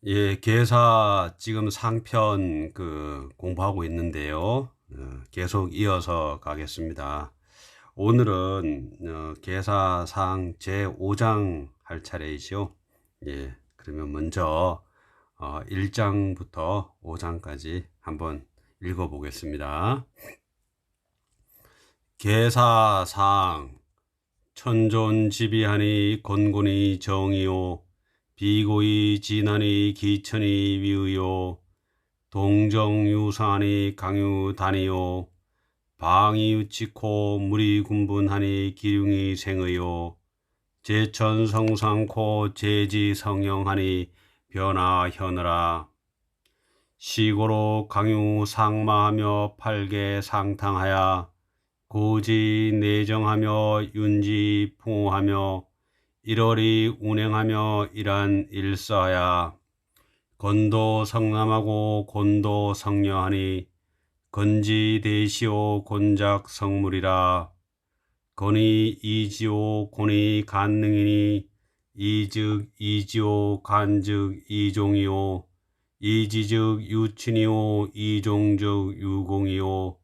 예, 개사 지금 상편 공부하고 있는데요. 계속 이어서 가겠습니다. 오늘은 개사상 제5장 할 차례이죠. 예, 그러면 먼저 1장부터 5장까지 한번 읽어보겠습니다. 개사상 천존지비하니 곤곤이 정이요 비고이 진하니 기천이 위의요 동정유사하니 강유단이요 방이유치코 물이 군분하니 기륭이 생의요 제천성상코 제지성영하니 변화현으라 시고로 강유상마하며 팔계상탕하야 고지내정하며 윤지풍호하며 일월이 운행하며 이란 일서하야 건도성남하고 곤도성녀하니 건지대시오 곤작성물이라 건이 이지오 곤이 간능이니 이즉 이지오 간즉 이종이요 이지즉 유친이요 이종즉 유공이요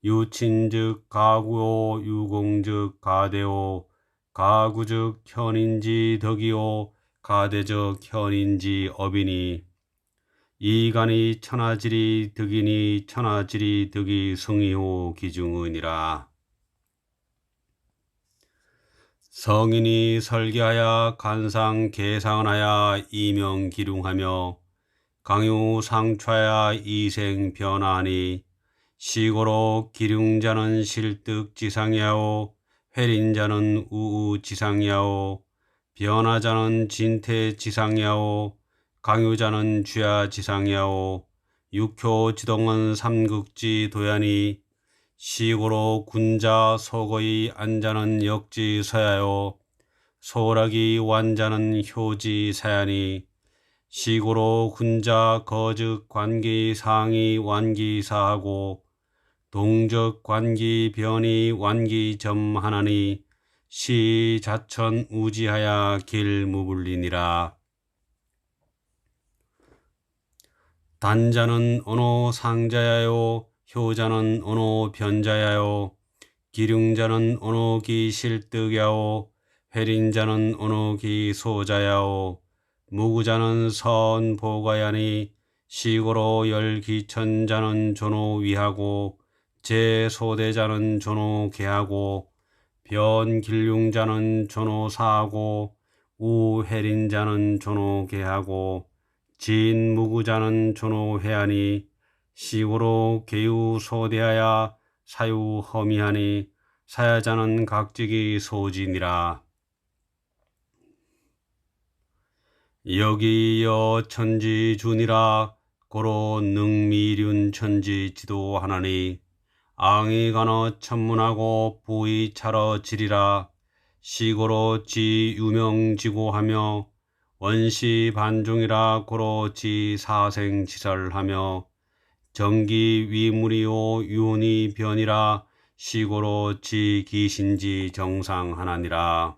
유친즉 가구요 유공즉 가대요 가구즉 현인지 덕이요 가대즉 현인지 업이니 이간이 천하지리 덕이니 천하지리 덕이 성이요 기중은이라 성인이 설계하여 간상 계상하여 이명기륭하며 강유상좌야 이생변하니 시고로 기륭자는 실득지상야오 회린자는 우우지상야오 변화자는 진태지상야오 강유자는 쥐야지상야오 육효지동은 삼극지 도야니 시고로 군자 소거이 안자는 역지서야요 소락이 완자는 효지사야니 시고로 군자 거즉 관기 상이 완기사하고 동적 관기 변이 완기 점하나니 시자천 우지하야 길무불리니라 단자는 언어 상자야요 효자는 언어 변자야요 기륭자는 언어기 실득야오 회린자는 언어기 소자야오 무구자는 선보가야니 시고로 열기천자는 존호위하고 제소대자는 존호계하고 변길융자는 존호사하고 우회린자는 존호계하고 진무구자는 존호회하니 시고로 개유소대하야 사유허미하니 사야자는 각직이 소진이라 여기여 천지준이라 고로 능미륜 천지 지도하나니 앙이간어 천문하고 부의차러 지리라 시고로 지유명지고하며 원시반종이라 고로 지사생지설하며 정기위물이요 유훈이 변이라 시고로 지기신지 정상하나니라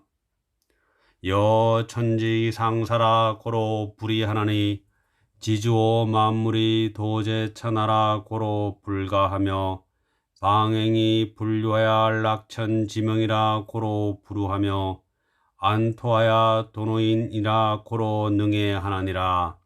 여천지상사라 고로 불이하나니 지주오 만물이 도제천하라 고로 불가하며 방행이 불류하야 낙천지명이라 고로 불우하며 안토하야 도노인이라 고로 능해하나니라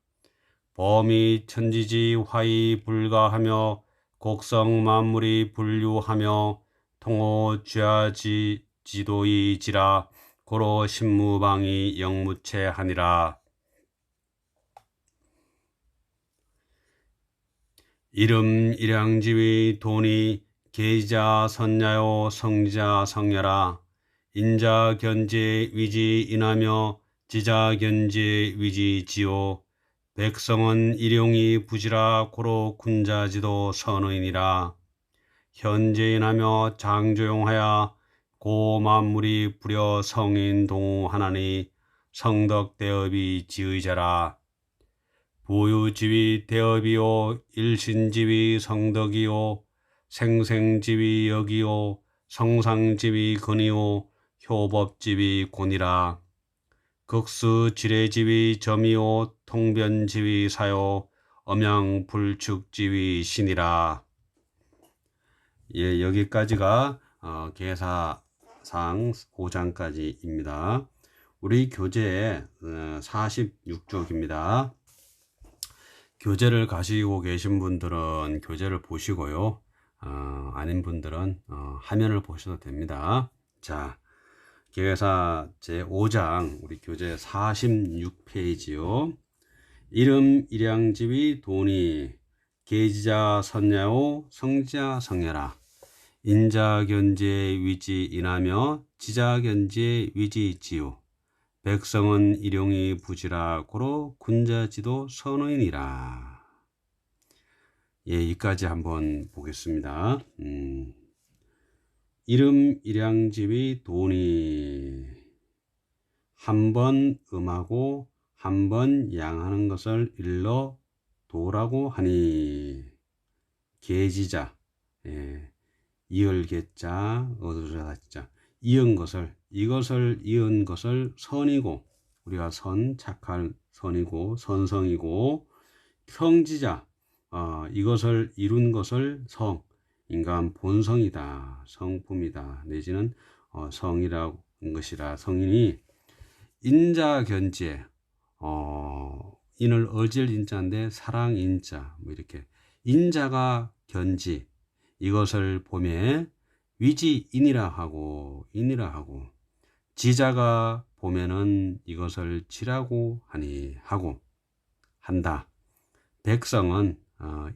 범이 천지지 화이 불가하며 곡성 만물이 불류하며 통호 쥐야지 지도이지라 고로 신무방이 영무체하니라 이름 일양지위 돈이 계자 선야요 성자 성야라 인자 견제 위지 인하며 지자 견제 위지 지오 백성은 일용이 부지라 고로 군자지도 선의니라 현재인하며 장조용하야 고만물이 부려 성인 동하나니 성덕대업이 지의자라 부유지위 대업이요 일신지위 성덕이요 생생지위 역이요 성상지위 근이요 효법지위 곤이라 극수 지뢰지위 점이요 통변지위 사요 엄양불축지위 신이라. 예, 여기까지가 계사상 5장까지입니다. 우리 교재 46쪽입니다. 교재를 가지고 계신 분들은 교재를 보시고요. 아닌 분들은 화면을 보셔도 됩니다. 자, 계사 제5장 우리 교재 46페이지요. 이름 일양지위 돈이 계지자 선야오 성지자 성야라. 인자견지의 위지 인하며 지자견지의 위지 지우. 백성은 일용이 부지라 고로 군자지도 선의니라. 예, 여기까지 한번 보겠습니다. 이름 일양지위 돈이 한 번 음하고 한 번 양하는 것을 일러 도라고 하니 계지자, 예, 이을계자 어두자자 이은 것을 이것을 이은 것을 선이고 우리가 선 착할 선이고 선성이고 성지자 이것을 이룬 것을 성 인간 본성이다 성품이다 내지는 성이라는 것이라 성인이 인자견지에 인을 어질 인자인데 사랑 인자 뭐 이렇게 인자가 견지 이것을 보매 위지인이라 하고 인이라 하고 지자가 보면은 이것을 지라고 하니 하고 한다. 백성은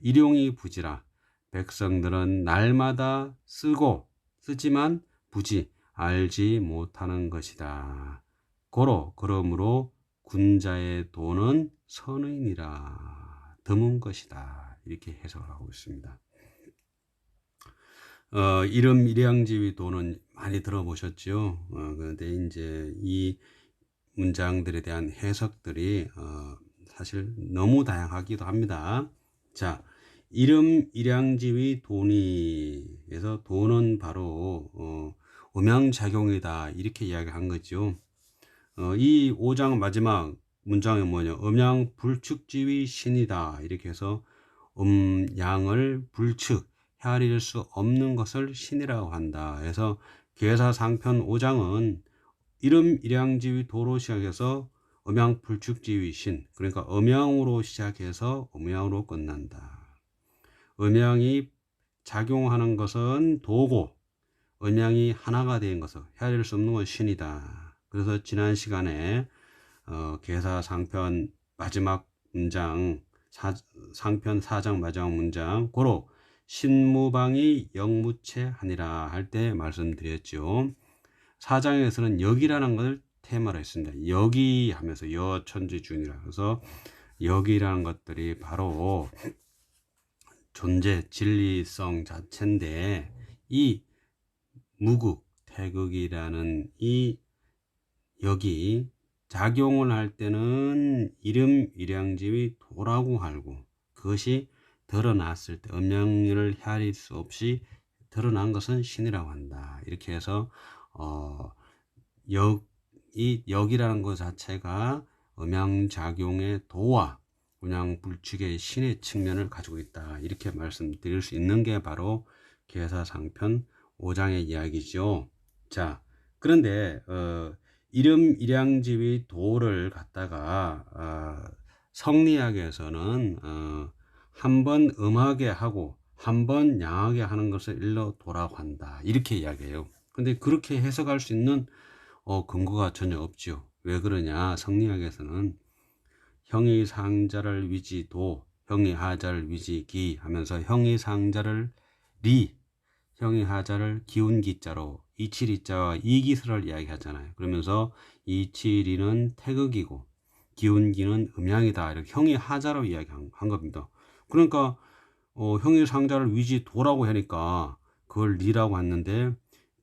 일용이 부지라. 백성들은 날마다 쓰지만 부지 알지 못하는 것이다. 그러므로 군자의 도는 선의니라. 드문 것이다. 이렇게 해석을 하고 있습니다. 이름 일양지위 도는 많이 들어보셨죠? 그런데 이제 이 문장들에 대한 해석들이 사실 너무 다양하기도 합니다. 자, 이름 일양지위 도니에서 도는 바로 음양작용이다 이렇게 이야기한 거죠. 이 5장 마지막 문장에 뭐냐? 음양불축지위 신이다 이렇게 해서 양을 불축 헤아릴 수 없는 것을 신이라고 한다. 그래서 계사상편 5장은 이름 일양지위 도로 시작해서 음양불축지위 신 그러니까 음양으로 시작해서 음양으로 끝난다. 음양이 작용하는 것은 도고 음양이 하나가 된 것은 헤아릴 수 없는 것은 신이다. 그래서 지난 시간에 계사상편 마지막 문장 상편 4장 마지막 문장 고로 신무방이 영무체하니라 할 때 말씀드렸죠. 4장에서는 역이라는 것을 테마로 했습니다. 역이 하면서 여천지준이라 그래서 역이라는 것들이 바로 존재 진리성 자체인데 이 무극 태극이라는 이 역이 작용을 할 때는 이름 일양지위 도라고 하고 그것이 드러났을 때 음양을 헤아릴 수 없이 드러난 것은 신이라고 한다. 이렇게 해서 이 역이라는 것 자체가 음양작용의 도와 음양불축의 신의 측면을 가지고 있다. 이렇게 말씀드릴 수 있는 게 바로 계사상편 5장의 이야기죠. 자, 그런데 이름 일양지위 도를 갖다가 성리학에서는 한 번 음하게 하고 한 번 양하게 하는 것을 일러 도라고 한다. 이렇게 이야기해요. 근데 그렇게 해석할 수 있는 근거가 전혀 없죠. 왜 그러냐? 성리학에서는 형이 상자를 위지 도, 형이 하자를 위지 기 하면서 형이 상자를 리, 형이 하자를 기운기자로 이치리자와 이기설을 이야기하잖아요. 그러면서 이치리는 태극이고 기운기는 음양이다. 이렇게 형이 하자로 이야기한 겁니다. 그러니까 형이 상자를 위지 도라고 하니까 그걸 리라고 했는데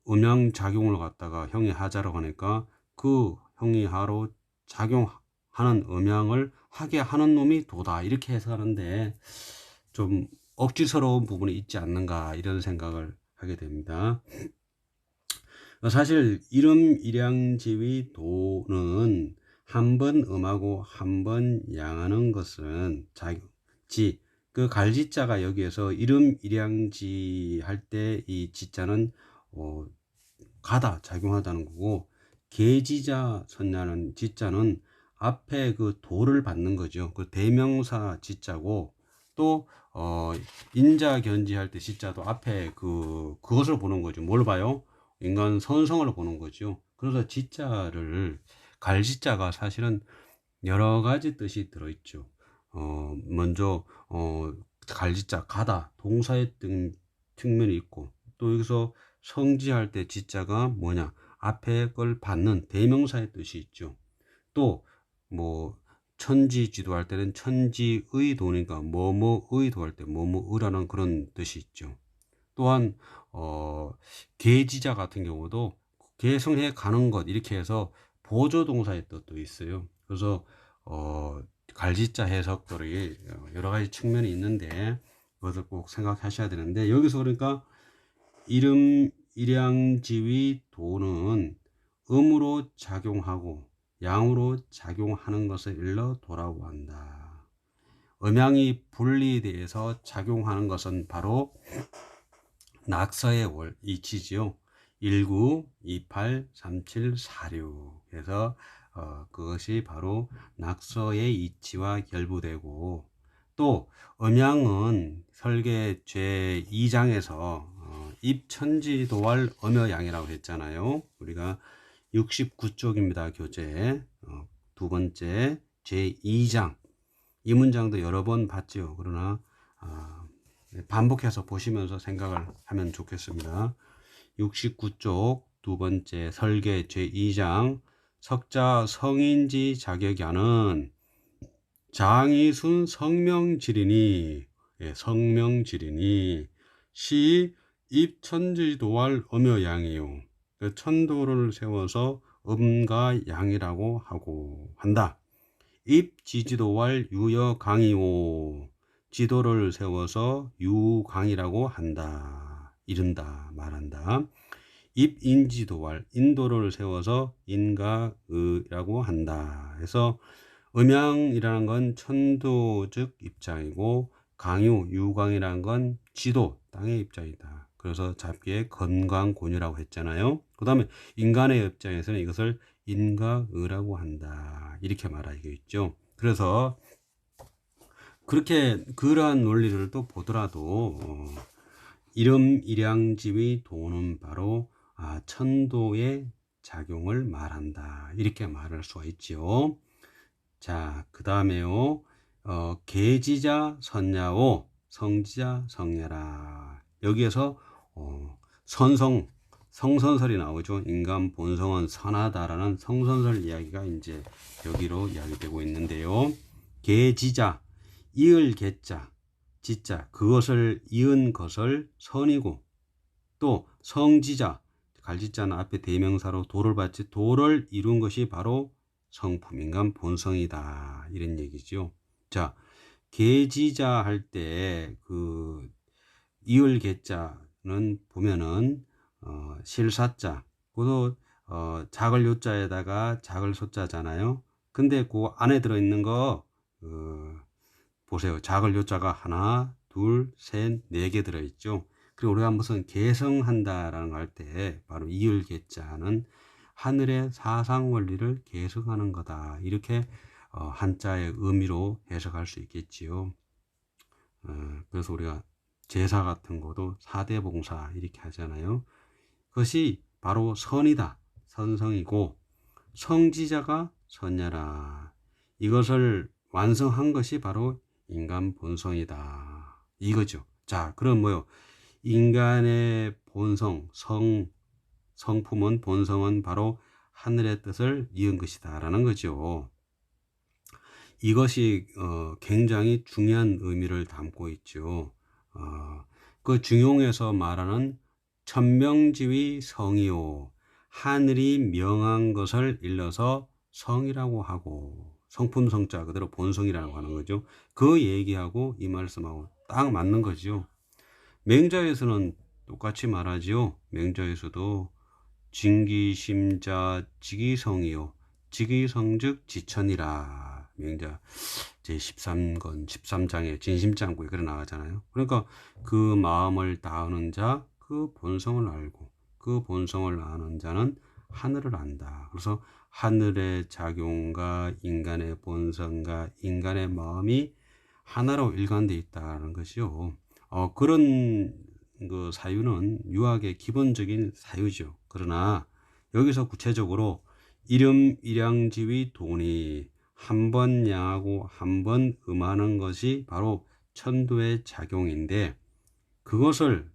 음양작용을 갖다가 형이 하자라고 하니까 그 형이 하로 작용하는 음양을 하게 하는 놈이 도다 이렇게 해석하는데 좀 억지스러운 부분이 있지 않는가 이런 생각을 하게 됩니다. 사실 이름 일양지위 도는 한 번 음하고 한 번 양하는 것은 그 갈지자가 여기에서 이름 일양지 할 때 이 지자는 가다 작용하다는 거고, 계지자 선냐는 지자는 앞에 그 도를 받는 거죠. 그 대명사 지자고, 또 인자 견지할 때 지자도 앞에 그것을 보는 거죠. 뭘 봐요? 인간 선성을 보는 거죠. 그래서 지자를 갈지자가 사실은 여러 가지 뜻이 들어있죠. 먼저 갈지자 가다 동사의 측면이 있고, 또 여기서 성지할 때 지자가 뭐냐, 앞에 걸 받는 대명사의 뜻이 있죠. 또 뭐 천지 지도할 때는 천지의 도니까 뭐뭐의 도할 때 뭐뭐의라는 그런 뜻이 있죠. 또한 계지자 같은 경우도 계승해 가는 것 이렇게 해서 보조 동사의 뜻도 있어요. 그래서 갈지자 해석들이 여러 가지 측면이 있는데 그것을 꼭 생각하셔야 되는데, 여기서 그러니까 이름 일양지위 도는 음으로 작용하고 양으로 작용하는 것을 일러 도라고 한다. 음양이 분리돼서 작용하는 것은 바로 낙서의 이치지요. 19, 28, 37, 46. 그래서 그것이 바로 낙서의 이치와 결부되고, 또 음양은 설계 제2장에서 입천지도할 음여양이라고 했잖아요. 우리가 69쪽입니다. 교재 두 번째 제2장. 이 문장도 여러 번 봤죠. 그러나 반복해서 보시면서 생각을 하면 좋겠습니다. 69쪽 두 번째 설계 제2장 석자 성인지 자격야는 장이순 성명지리니, 성명지리니 시 입천지도할 음여양이요. 그 천도를 세워서 음과 양이라고 하고 한다. 입지지도할 유여강이오. 지도를 세워서 유강이라고 한다. 이른다. 말한다. 입인지도할 인도를 세워서 인가의라고 한다. 그래서 음양이라는 건 천도 즉 입장이고, 강유 유강이라는 건 지도 땅의 입장이다. 그래서 잡기에 건강곤유라고 했잖아요. 그 다음에 인간의 입장에서는 이것을 인가의라고 한다. 이렇게 말하겠죠. 그래서 그렇게 그러한 논리를 또 보더라도 이름 일양지위 도는 바로 천도의 작용을 말한다. 이렇게 말할 수가 있죠. 자, 그 다음에요. 계지자 선야오 성지자 성야라. 여기에서 성선설이 나오죠. 인간 본성은 선하다라는 성선설 이야기가 이제 여기로 이야기되고 있는데요. 계지자 이을 계자 지자 그것을 이은 것을 선이고, 또 성지자 갈지자는 앞에 대명사로 도를 받지 도를 이룬 것이 바로 성품 인간 본성이다. 이런 얘기죠. 자, 계지자 할 때 그 이을 계자는 보면은 실사자, 그것도 작을 요자에다가 작을 소자잖아요. 근데 그 안에 들어있는 거 보세요. 작을 요자가 하나, 둘, 셋, 네 개 들어있죠. 그리고 우리가 무슨 계성한다라는 거 할 때 바로 이을 계자는 하늘의 사상 원리를 계승하는 거다. 이렇게 한자의 의미로 해석할 수 있겠지요. 그래서 우리가 제사 같은 것도 사대봉사 이렇게 하잖아요. 그것이 바로 선이다. 선성이고, 성지자가 선야라. 이것을 완성한 것이 바로 인간 본성이다. 이거죠. 자, 그럼 뭐요? 인간의 본성, 성품은 본성은 바로 하늘의 뜻을 이은 것이다 라는 거죠. 이것이 굉장히 중요한 의미를 담고 있죠. 그 중용에서 말하는 천명지위 성이요, 하늘이 명한 것을 일러서 성이라고 하고, 성품 성자 그대로 본성이라고 하는 거죠. 그 얘기하고 이 말씀하고 딱 맞는 거죠. 맹자에서는 똑같이 말하지요. 맹자에서도 진기심자 지기성이요 직위성즉 지천이라. 명자 제13권 13장에 진심장구에 그래 나가잖아요. 그러니까 그 마음을 다하는 자, 그 본성을 알고 그 본성을 아는 자는 하늘을 안다. 그래서 하늘의 작용과 인간의 본성과 인간의 마음이 하나로 일관되어 있다는 것이요. 그런 그 사유는 유학의 기본적인 사유죠. 그러나 여기서 구체적으로 이름 일양지위 돈이 한 번 양하고 한 번 음하는 것이 바로 천도의 작용인데, 그것을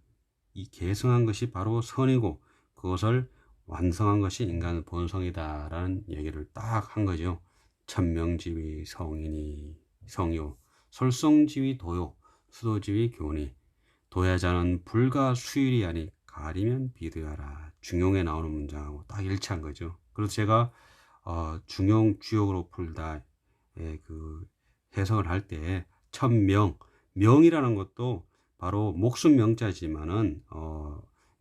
개성한 것이 바로 선이고 그것을 완성한 것이 인간 본성이다라는 얘기를 딱 한 거죠. 천명지위 성인이 성요, 솔성지위 도요, 수도지위 교니, 도야자는 불가 수일이 아니 가리면 비도야라. 중용에 나오는 문장하고 딱 일치한 거죠. 그래서 제가 중용 주역으로 풀다 그 해석을 할 때 천명, 명이라는 것도 바로 목숨 명자지만은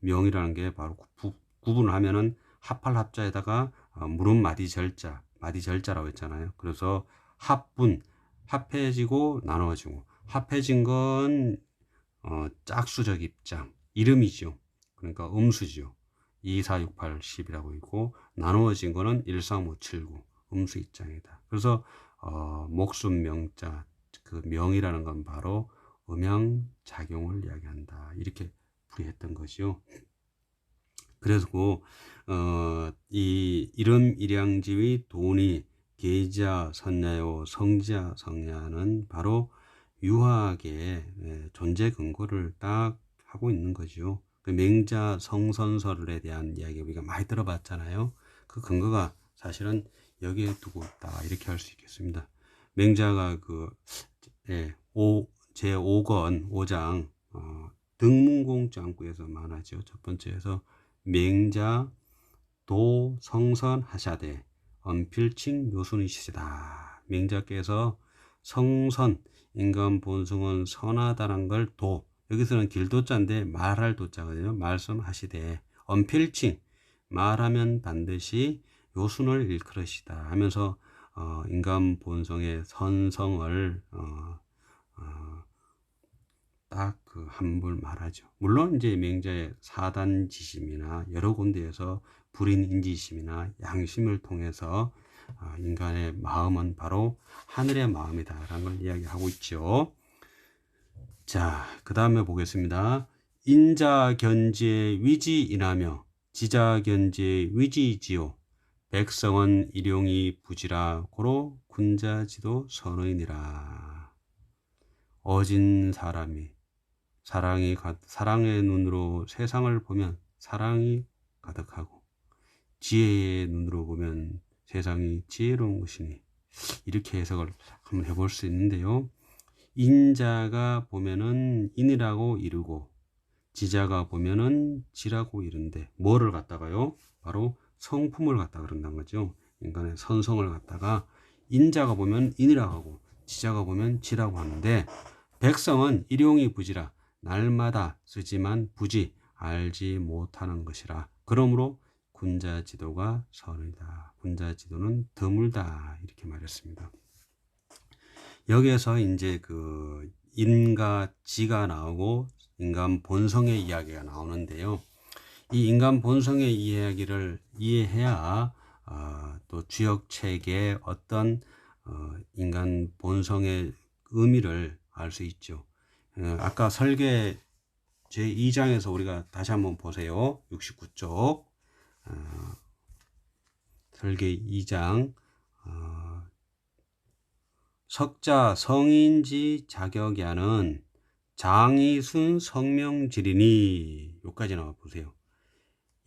명이라는 게 바로 구분을 하면은 합할 합자에다가 물음 마디 절자라고 했잖아요. 그래서 합분, 합해지고 나눠지고, 합해진 건 짝수적 입장, 이름이죠. 그러니까 음수죠. 2, 4, 6, 8, 10이라고 있고, 나누어진 거는 1, 3, 5, 7, 9 음수 입장이다. 그래서 목숨 명자, 그 명이라는 건 바로 음양작용을 이야기한다. 이렇게 풀이했던 거죠. 그래서 이 이름 일양지위 돈이 계자 선야요 성지야 성야는 바로 유학의 존재 근거를 딱 하고 있는 거죠. 그 맹자 성선설에 대한 이야기 우리가 많이 들어봤잖아요. 그 근거가 사실은 여기에 두고 있다, 이렇게 할 수 있겠습니다. 맹자가 제5권 5장 등문공장구에서 말하죠. 첫 번째에서 맹자 도 성선 하샤되 언필칭 묘순이시다. 맹자께서 성선, 인간 본성은 선하다는 걸 여기서는 길도자인데 말할 도자거든요. 말씀하시되 언필칭, 말하면 반드시 요순을 일컬으시다 하면서 인간 본성의 선성을 딱 그 한물 말하죠. 물론 이제 맹자의 사단지심이나 여러 군데에서 불인인지심이나 양심을 통해서 인간의 마음은 바로 하늘의 마음이다라는 걸 이야기하고 있죠. 자, 그 다음에 보겠습니다. 인자견지의 위지인하며 지자견지의 위지지요. 백성은 일용이 부지라 고로 군자지도 선의니라. 어진 사람이 사랑의 눈으로 세상을 보면 사랑이 가득하고, 지혜의 눈으로 보면 세상이 지혜로운 것이니, 이렇게 해석을 한번 해볼 수 있는데요. 인자가 보면은 인이라고 이르고, 지자가 보면은 지라고 이른데, 뭐를 갖다가요? 바로 성품을 갖다 그런다는 거죠. 인간의 선성을 갖다가 인자가 보면 인이라고 하고, 지자가 보면 지라고 하는데, 백성은 일용이 부지라, 날마다 쓰지만 부지 알지 못하는 것이라. 그러므로 군자지도가 선이다. 군자지도는 드물다. 이렇게 말했습니다. 여기에서 이제 그 인과 지가 나오고 인간 본성의 이야기가 나오는데요. 이 인간 본성의 이야기를 이해해야 또 주역책의 어떤 인간 본성의 의미를 알 수 있죠. 아까 설계 제2장에서 우리가 다시 한번 보세요. 69쪽 설계 2장 석자 성인지 자격이 하는 장이순 성명지리니, 여기까지 나와 보세요.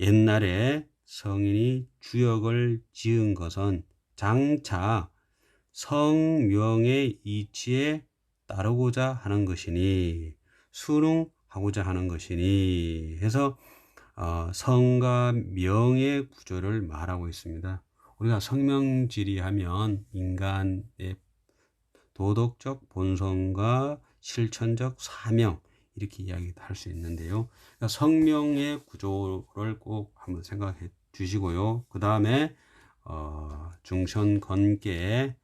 옛날에 성인이 주역을 지은 것은 장차 성명의 이치에 따르고자 하는 것이니, 순응하고자 하는 것이니 해서 성과 명의 구조를 말하고 있습니다. 우리가 성명지리하면 인간의 도덕적 본성과 실천적 사명, 이렇게 이야기할 수 있는데요. 그러니까 성명의 구조를 꼭 한번 생각해 주시고요. 그 다음에 중천건계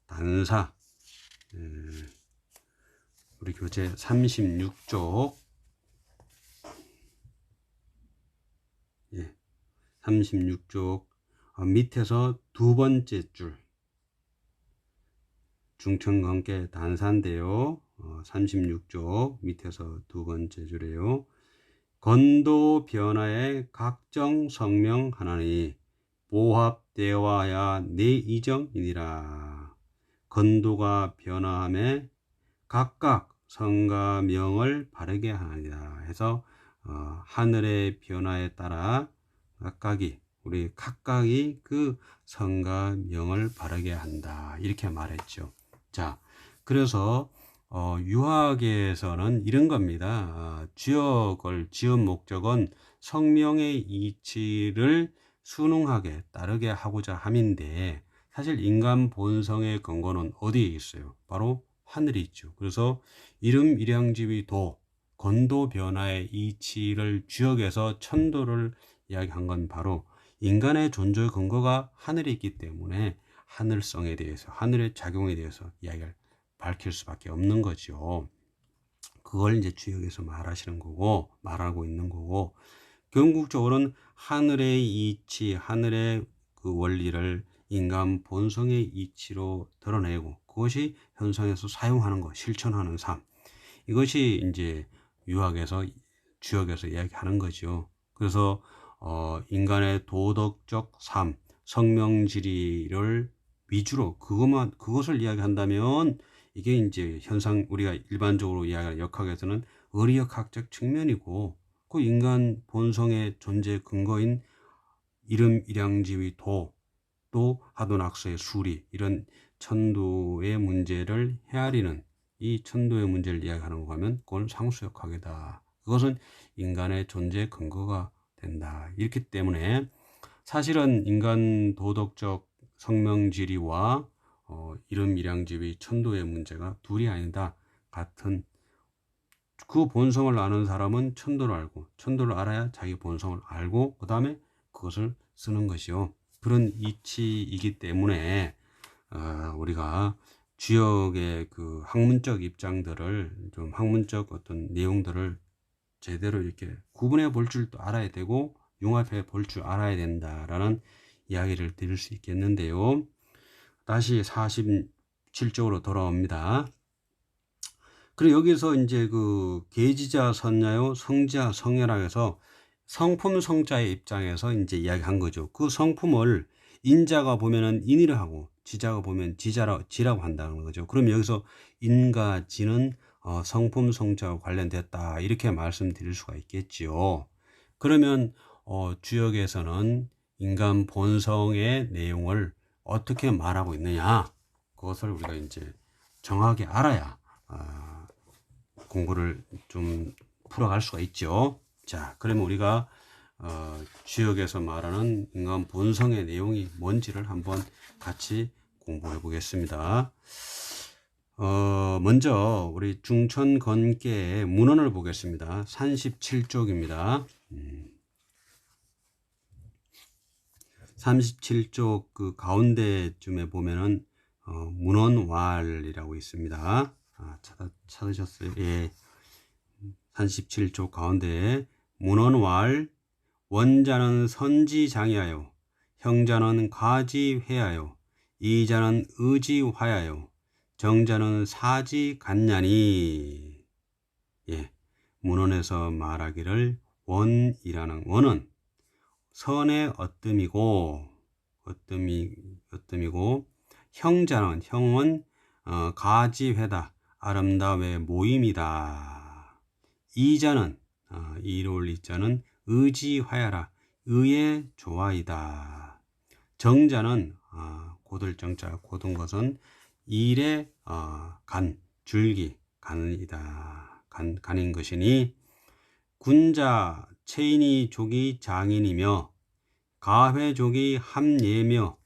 단사 우리 교재 36쪽 36쪽 밑에서 두 번째 줄 중천관계 단사인데요. 36쪽 밑에서 두 번째 줄이에요. 건도 변화의 각정 성명 하나니 보합대화야 내 이정이니라. 건도가 변화함에 각각 성가명을 바르게 하니라 해서 하늘의 변화에 따라 우리 각각이 그 성가명을 바르게 한다 이렇게 말했죠. 자, 그래서 유학에서는 이런 겁니다. 지읒 목적은 성명의 이치를 순응하게 따르게 하고자 함인데 사실 인간 본성의 근거는 어디에 있어요? 바로 하늘이 있죠. 그래서 이름 일양지위 도 건도 변화의 이치를 지역에서 천도를 이야기한 건 바로 인간의 존재의 근거가 하늘에 있기 때문에 하늘성에 대해서 하늘의 작용에 대해서 이야기를 밝힐 수밖에 없는 거죠. 그걸 이제 주역에서 말하고 있는 거고 궁극적으로는 하늘의 이치, 하늘의 그 원리를 인간 본성의 이치로 드러내고 그것이 현상에서 사용하는 것, 실천하는 삶. 이것이 이제 유학에서 주역에서 이야기하는 거죠. 그래서 인간의 도덕적 삶, 성명지리를 위주로 그것을 이야기한다면 이게 이제 우리가 일반적으로 이야기하는 역학에서는 의리역학적 측면이고 그 인간 본성의 존재 근거인 이름 일양지위 또 하도낙서의 수리 이런 천도의 문제를 헤아리는 이 천도의 문제를 이야기하는 거 하면 그건 상수역학이다. 그것은 인간의 존재 근거가 된다. 이렇기 때문에 사실은 인간 도덕적 성명지리와 이름 일양지위 천도의 문제가 둘이 아니다. 같은 그 본성을 아는 사람은 천도를 알고 천도를 알아야 자기 본성을 알고 그 다음에 그것을 쓰는 것이요. 그런 이치이기 때문에 우리가 주역의 그 학문적 입장들을 좀 학문적 어떤 내용들을 제대로 이렇게 구분해 볼 줄도 알아야 되고 융합해 볼 줄 알아야 된다라는 이야기를 드릴 수 있겠는데요. 다시 47쪽으로 돌아옵니다. 그리고 여기서 이제 그 계지자 선야요, 성자 성야라 해서 성품 성자의 입장에서 이제 이야기한 거죠. 그 성품을 인자가 보면은 인이라 하고 지자가 보면 지라고 한다는 거죠. 그럼 여기서 인과 지는 성품 성자와 관련됐다 이렇게 말씀드릴 수가 있겠지요. 그러면 주역에서는 인간 본성의 내용을 어떻게 말하고 있느냐 그것을 우리가 이제 정확히 알아야 공부를 좀 풀어갈 수가 있죠. 자, 그러면 우리가 주역에서 말하는 인간 본성의 내용이 뭔지를 한번 같이 공부해 보겠습니다. 먼저 우리 중천건계의 문헌을 보겠습니다. 37쪽입니다. 37쪽 그 가운데쯤에 보면은 문헌왈이라고 있습니다. 찾으셨어요? 예. 37쪽 가운데에 문헌왈 원자는 선지장이하여 형자는 가지회하여 이자는 의지화하여 정자는 사지간냐니. 예. 문헌에서 말하기를 원은 선의 어뜸이고 형은 가지회다 아름다움의 모임이다. 이자는 이로울 이자는 의지화야라 의의 조화이다. 정자는 고들정자 고든 것은 일의 줄기 간이다. 간인 것이니 군자 체인이 족이 장인이며 가회족이 함예며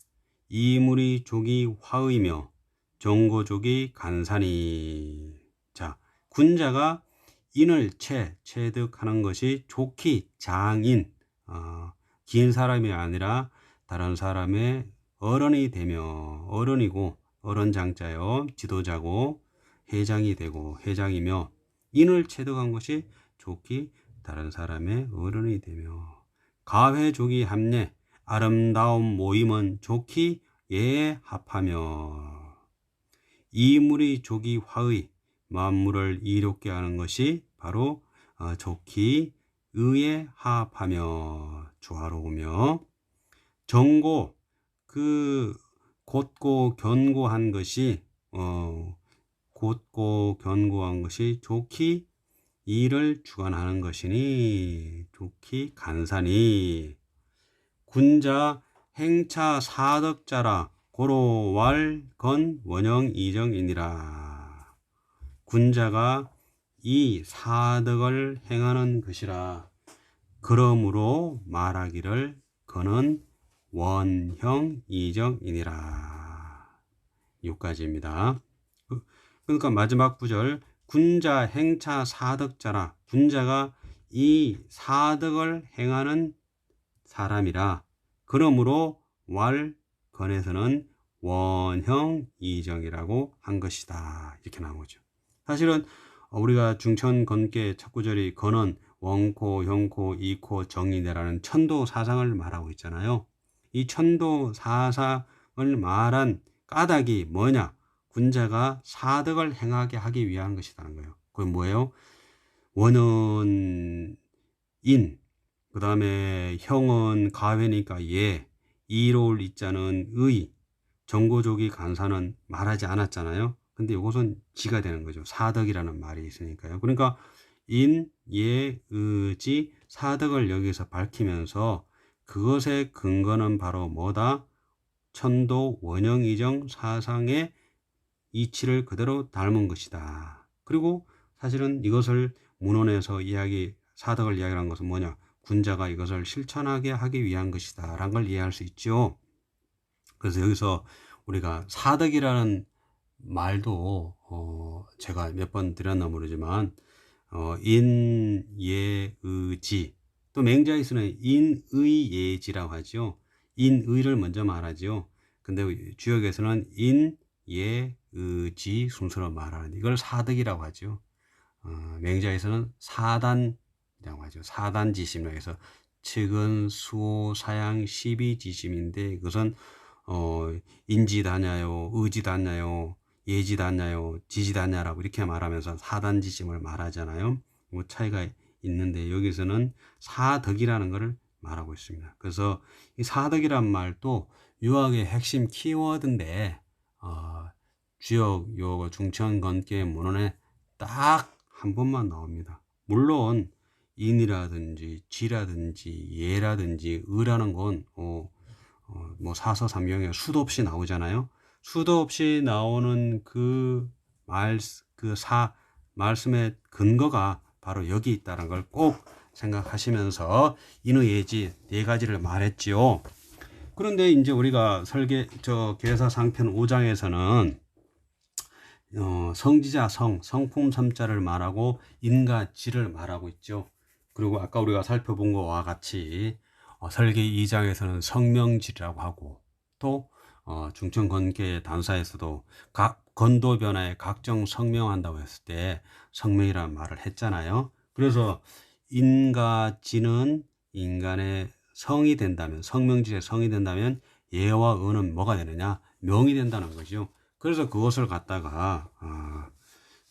이물이 족이 화의며 정고족이 간산이. 자, 군자가 인을 체득하는 것이 좋기 장인 긴 사람이 아니라 다른 사람의 어른이 되며, 어른이고 어른장자요 지도자고 회장이 되고 회장이며, 인을 체득한 것이 좋기 다른 사람의 어른이 되며, 가회족이 합례 아름다운 모임은 좋기 예에 합하며, 이물이 조기 화의 만물을 이롭게 하는 것이 바로 좋기 의에 합하며 조화로우며, 정고 그 곧고 견고한 것이 곧고 견고한 것이 좋기 이를 주관하는 것이니 좋기 간사니, 군자 행차 사덕자라 고로 왈건 원형 이정이니라. 군자가 이 사덕을 행하는 것이라. 그러므로 말하기를 그는 원형 이정이니라. 여기까지입니다. 그러니까 마지막 구절, 군자 행차 사덕자라. 군자가 이 사덕을 행하는 사람이라. 그러므로 왈건에서는 원형 이정이라고 한 것이다. 이렇게 나오죠. 사실은 우리가 중천건계 첫 구절이 건은 원코, 형코, 이코, 정이네라는 천도 사상을 말하고 있잖아요. 이 천도 사상을 말한 까닭이 뭐냐? 군자가 사덕을 행하게 하기 위한 것이라는 거예요. 그게 뭐예요? 원은 인, 그 다음에 형은 가회니까 예, 이로울 이자는 의, 정고조기 간사는 말하지 않았잖아요. 근데 이것은 지가 되는 거죠. 사덕이라는 말이 있으니까요. 그러니까 인, 예, 의지, 사덕을 여기서 밝히면서 그것의 근거는 바로 뭐다? 천도 원형이정 사상의 이치를 그대로 닮은 것이다. 그리고 사실은 이것을 문헌에서 사덕을 이야기한 것은 뭐냐? 군자가 이것을 실천하게 하기 위한 것이다 라는 걸 이해할 수 있죠. 그래서 여기서 우리가 사덕이라는 말도 제가 몇 번 드렸나 모르지만 인, 예, 의지, 또 맹자에서는 인의 예지라고 하죠. 인의를 먼저 말하죠. 근데 주역에서는 인, 예, 의지 순서로 말하는 이걸 사덕이라고 하죠. 맹자에서는 사단이라고 하죠. 사단지심이라고 해서 측은, 수호, 사양, 시비지심인데 이것은 인지다냐요, 의지다냐요, 예지다냐요, 지지다냐라고 이렇게 말하면서 사단지심을 말하잖아요. 뭐 차이가 있는데 여기서는 사덕이라는 것을 말하고 있습니다. 그래서 이 사덕이란 말도 유학의 핵심 키워드인데 주역 요 중천건계 문헌에 딱 한 번만 나옵니다. 물론 인이라든지 지라든지 예라든지 의라는 건 뭐 사서삼경에 수도 없이 나오잖아요. 수도 없이 나오는 말씀의 근거가 바로 여기 있다는 걸 꼭 생각하시면서 인의예지 네 가지를 말했지요. 그런데 이제 우리가 계사상편 5장에서는 성지자 성품 삼자를 말하고 인과 지를 말하고 있죠. 그리고 아까 우리가 살펴본 것과 같이 설계 2장에서는 성명지라고 하고, 또 중천건계 단사에서도 건도 변화에 각정 성명한다고 했을 때 성명이라는 말을 했잖아요. 그래서 인과 지는 인간의 성이 된다면, 성명지의 성이 된다면 예와 의는 뭐가 되느냐? 명이 된다는 거죠. 그래서 그것을 갖다가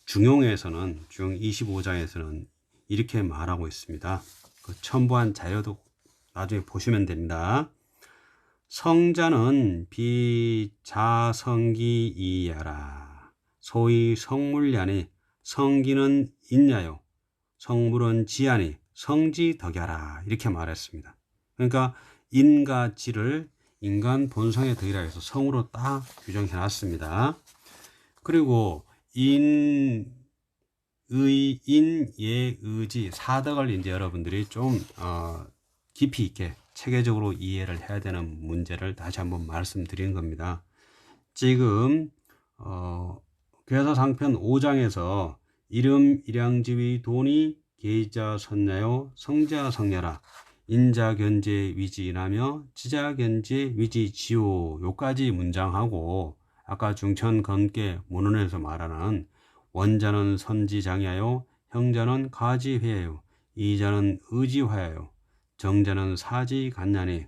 중용에서는 중 25장에서는 이렇게 말하고 있습니다. 그 첨부한 자료도 나중에 보시면 됩니다. 성자는 비자성기 이하라. 소위 성물야니 성기는 있냐요. 성물은 지하니 성지덕야라. 이렇게 말했습니다. 그러니까 인과 지를 인간 본성의 덕이라 해서 성으로 딱 규정해 놨습니다. 그리고 인, 예, 의지, 사덕을 이제 여러분들이 좀 깊이 있게 체계적으로 이해를 해야 되는 문제를 다시 한번 말씀드린 겁니다. 지금 괴사상편 5장에서 이름, 일양지위, 돈이, 계자, 선야요, 성자, 성야라, 인자견제 위지나며 지자견제 위지지요. 요까지 문장하고 아까 중천건계 문헌에서 말하는 원자는 선지장야요, 형자는 가지회야요, 이자는 의지화야요, 정자는 사지간냐니,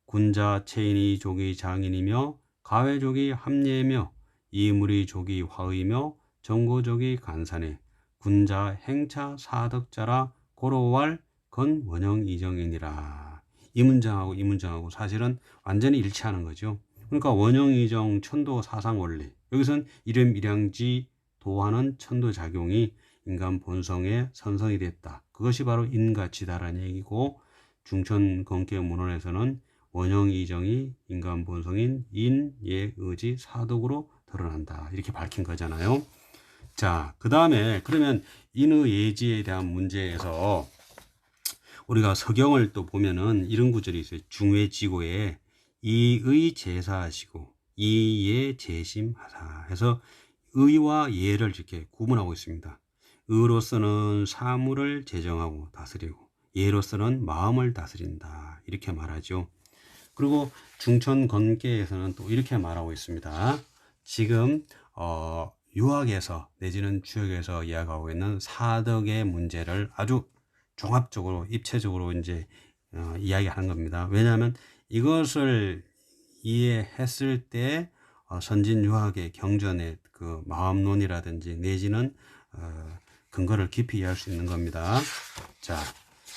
군자 체인이 족이 장인이며 가회족이 합례며 이물이 족이 화의며 정고족이 간사니, 군자 행차 사덕자라 고로왈 건 원형 이정이니라. 이 문장하고 이 문장하고 사실은 완전히 일치하는 거죠. 그러니까 원형 이정 천도 사상 원리, 여기선 이름 일양지 도하는 천도 작용이 인간 본성에 선성이 됐다. 그것이 바로 인가치다라는 얘기고, 중천 건계 문헌에서는 원형 이정이 인간 본성인 인, 예, 의지, 사덕으로 드러난다. 이렇게 밝힌 거잖아요. 자, 그 다음에 그러면 인의 예지에 대한 문제에서 우리가 서경을 또 보면은 이런 구절이 있어요. 중외지고에 이의 제사하시고 이예 제심하사 해서 의와 예를 이렇게 구분하고 있습니다. 의로서는 사물을 제정하고 다스리고 예로서는 마음을 다스린다. 이렇게 말하죠. 그리고 중천건계에서는 또 이렇게 말하고 있습니다. 지금 유학에서 내지는 주역에서 이야기하고 있는 사덕의 문제를 아주 종합적으로 입체적으로 이제 이야기하는 겁니다. 왜냐하면 이것을 이해했을 때 선진 유학의 경전의 그 마음론이라든지 내지는 근거를 깊이 이해할 수 있는 겁니다. 자,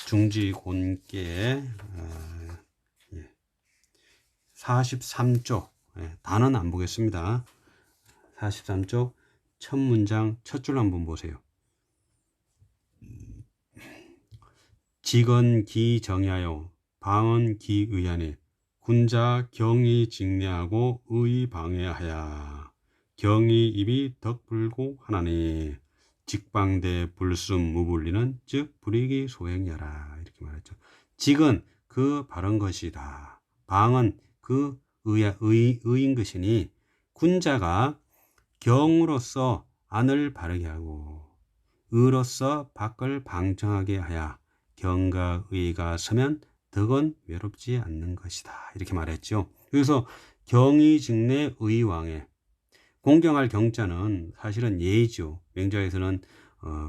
중지곤계 43쪽 단은 안 보겠습니다. 43쪽 첫 문장 첫 줄 한번 보세요. 직언 기정야요 방언 기의하니 군자 경이 직내하고 의 방해하야 경이 입이 덕불고 하나니 직방대 불순 무불리는 즉 불이기 소행여라. 이렇게 말했죠. 직은 그 바른 것이다. 방은 그 의인 것이니 군자가 경으로서 안을 바르게 하고 의로서 밖을 방정하게 하여 경과 의가 서면 덕은 외롭지 않는 것이다. 이렇게 말했죠. 여기서 경이 직내 의왕에 공경할 경자는 사실은 예의죠. 명자에서는